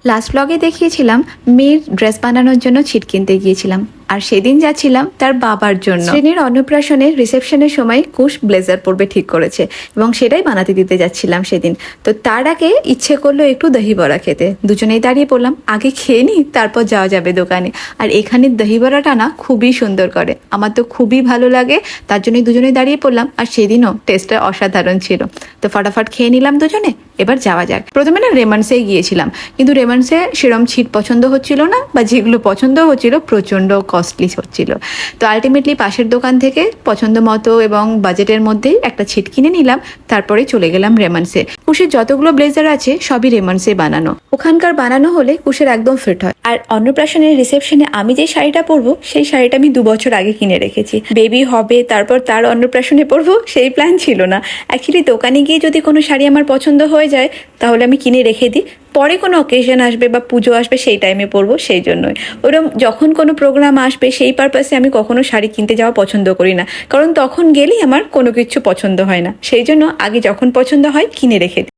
Last ব্লগে দেখিয়েছিলাম মেয়ের ড্রেস বানানোর জন্য ছিট কিনতে গিয়েছিলাম, আর সেদিন যাচ্ছিলাম তার বাবার জন্য। শ্রেণীর অন্নপ্রাশনের রিসেপশনের সময় কুশ ব্লেজার পরবে ঠিক করেছে এবং সেটাই বানাতে দিতে যাচ্ছিলাম সেদিন। তো তার আগে ইচ্ছে করলো একটু দহি বড়া খেতে, দুজনেই দাঁড়িয়ে পড়লাম আগে খেয়ে নিই তারপর যাওয়া যাবে দোকানে। আর এখানের দহি বড়াটা না খুবই সুন্দর করে, আমার তো খুবই ভালো লাগে, তার জন্যই দুজনেই দাঁড়িয়ে পড়লাম। আর সেদিনও টেস্টটা অসাধারণ ছিল। তো ফটাফট খেয়ে নিলাম দুজনে, এবার যাওয়া যাক। প্রথমে না রেমন্ডসে গিয়েছিলাম, কিন্তু রেমন্ডসে সেরম ছিট পছন্দ হচ্ছিল না, বা যেগুলো পছন্দ হচ্ছিল প্রচণ্ড কস্টলি হচ্ছিল। তো আলটিমেটলি পাশের দোকান থেকে পছন্দ মতো এবং বাজেটের মধ্যেই একটা ছিট কিনে নিলাম, তারপরে চলে গেলাম রেমন্ডসে। কুশের যতগুলো ব্লেজার আছে সবই রেমন্ডসে বানানো, ওখানকার বানানো হলে কুশের একদম ফিট হয়। আর অন্নপ্রাশনের রিসেপশনে আমি যে শাড়িটা পরবো সেই শাড়িটা আমি 2 বছর আগে কিনে রেখেছি। বেবি হবে তারপর তার অন্নপ্রাশনে পরবো সেই প্ল্যান ছিল না। অ্যাকচুয়ালি দোকানে গিয়ে যদি কোনো শাড়ি আমার পছন্দ হয়ে যায় তাহলে আমি কিনে রেখে দিই, পরে কোনো অকেশন আসবে বা পুজো আসবে সেই টাইমে পরবো, সেই জন্যই। ওরকম যখন কোনো প্রোগ্রাম আসবে সেই পারপাসে আমি কখনো শাড়ি কিনতে যাওয়া পছন্দ করি না, কারণ তখন গেলেই আমার কোনো কিছু পছন্দ হয় না। সেই জন্য আগে যখন পছন্দ হয় কিনে রেখে দিই।